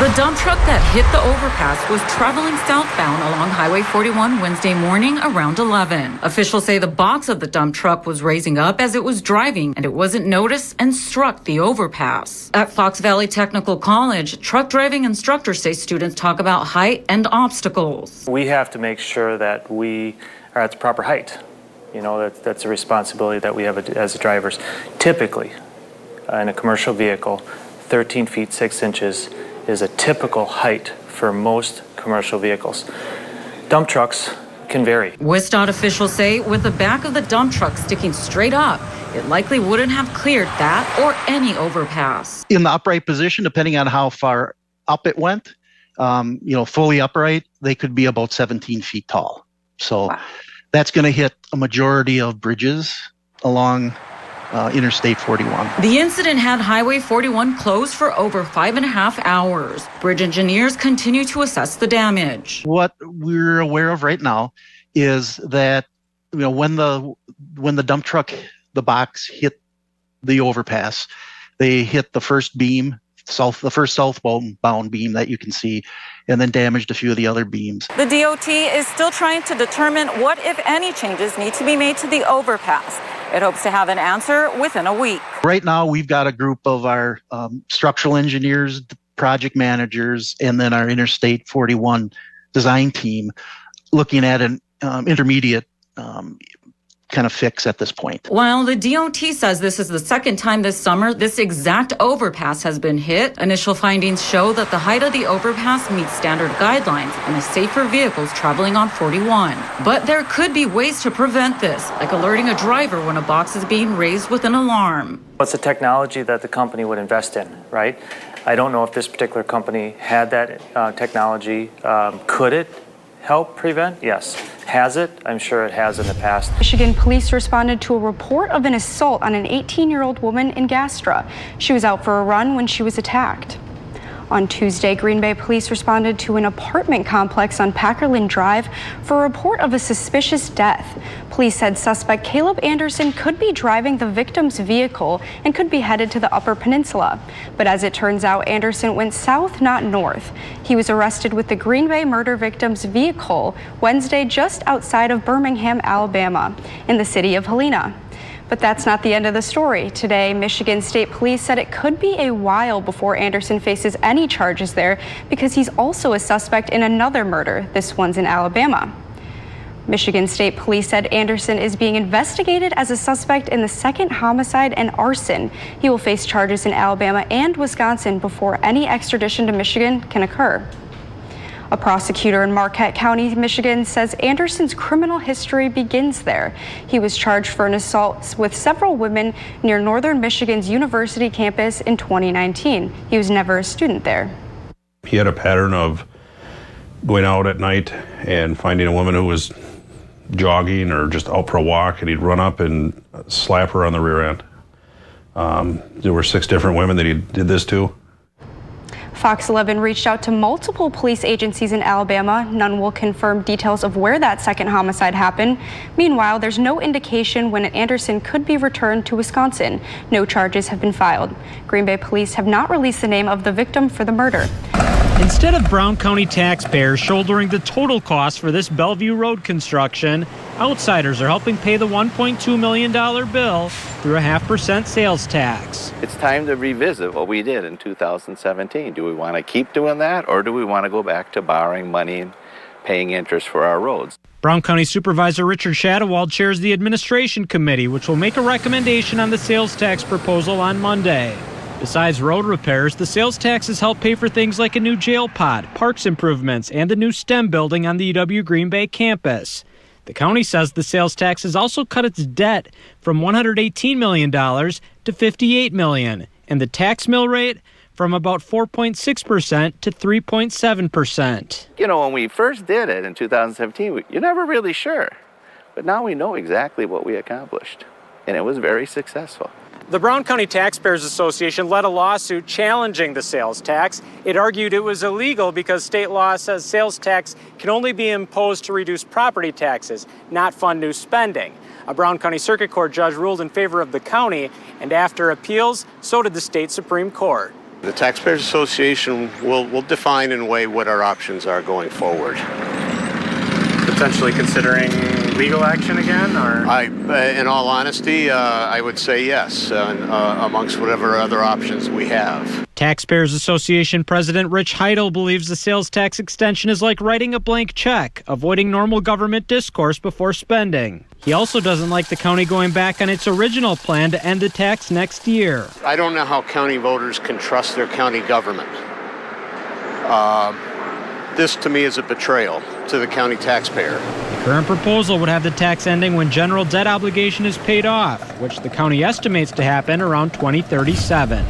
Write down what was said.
The dump truck that hit the overpass was traveling southbound along Highway 41 Wednesday morning around 11. Officials say the box of the dump truck was raising up as it was driving, and it wasn't noticed and struck the overpass. At Fox Valley Technical College, truck driving instructors say students talk about height and obstacles. We have to make sure that we are at the proper height. You know, that's a responsibility that we have as drivers. Typically, in a commercial vehicle, 13 feet 6 inches is a typical height for most commercial vehicles. Dump trucks can vary. WSDOT officials say with the back of the dump truck sticking straight up, it likely wouldn't have cleared that or any overpass. In the upright position, depending on how far up it went, fully upright, they could be about 17 feet tall. So that's going to hit a majority of bridges along Interstate 41. The incident had Highway 41 closed for over 5.5 hours. Bridge engineers continue to assess the damage. What we're aware of right now is that when the dump truck, the box hit the overpass, they hit the first beam, the first southbound beam that you can see, and then damaged a few of the other beams. The DOT is still trying to determine what, if any, changes need to be made to the overpass. It hopes to have an answer within a week. Right now, we've got a group of our structural engineers, project managers, and then our Interstate 41 design team looking at an intermediate kind of fix at this point. While the DOT says this is the second time this summer this exact overpass has been hit, initial findings show that the height of the overpass meets standard guidelines and is safe for vehicles traveling on 41. But there could be ways to prevent this, like alerting a driver when a box is being raised with an alarm. It's a technology that the company would invest in, right? I don't know if this particular company had that technology. Could it help prevent? Yes. Has it? I'm sure it has in the past. Michigan police responded to a report of an assault on an 18-year-old woman in Gastra. She was out for a run when she was attacked. On Tuesday, Greenbay police responded to an apartment complex on Packerland Drive for a report of a suspicious death. Police said suspect Caleb Anderson could be driving the victim's vehicle and could be headed to the Upper Peninsula. But as it turns out, Anderson went south, not north. He was arrested with the Greenbay murder victim's vehicle Wednesday just outside of Birmingham, Alabama, in the city of Helena. But that's not the end of the story. Today, Michigan State Police said it could be a while before Anderson faces any charges there because he's also a suspect in another murder. This one's in Alabama. Michigan State Police said Anderson is being investigated as a suspect in the second homicide and arson. He will face charges in Alabama and Wisconsin before any extradition to Michigan can occur. A prosecutor in Marquette County, Michigan, says Anderson's criminal history begins there. He was charged for an assault with several women near Northern Michigan's University campus in 2019. He was never a student there. He had a pattern of going out at night and finding a woman who was jogging or just out for a walk, and he'd run up and slap her on the rear end. There were 6 different women that he did this to. Fox 11 reached out to multiple police agencies in Alabama. None will confirm details of where that second homicide happened. Meanwhile, there's no indication when Anderson could be returned to Wisconsin. No charges have been filed. Green Bay police have not released the name of the victim for the murder. Instead of Brown County taxpayers shouldering the total cost for this Bellevue Road construction, outsiders are helping pay the $1.2 million bill through a 0.5% sales tax. It's time to revisit what we did in 2017. Do we want to keep doing that, or do we want to go back to borrowing money and paying interest for our roads? Brown County Supervisor Richard Shadowald chairs the administration committee, which will make a recommendation on the sales tax proposal on Monday. Besides road repairs, the sales taxes help pay for things like a new jail pod, parks improvements, and the new STEM building on the UW Green Bay campus. The county says the sales tax has also cut its debt from $118 million to $58 million, and the tax mill rate from about 4.6% to 3.7%. You know, when we first did it in 2017, you're never really sure. But now we know exactly what we accomplished, and it was very successful. The Brown County Taxpayers Association led a lawsuit challenging the sales tax. It argued it was illegal because state law says sales tax can only be imposed to reduce property taxes, not fund new spending. A Brown County Circuit Court judge ruled in favor of the county, and after appeals, so did the state Supreme Court. The Taxpayers Association will define and weigh what our options are going forward. Potentially considering legal action again, or? In all honesty, I would say yes, amongst whatever other options we have. Taxpayers Association President Rich Heidel believes the sales tax extension is like writing a blank check, avoiding normal government discourse before spending. He also doesn't like the county going back on its original plan to end the tax next year. I don't know how county voters can trust their county government. This, to me, is a betrayal to the county taxpayer. The current proposal would have the tax ending when general debt obligation is paid off, which the county estimates to happen around 2037.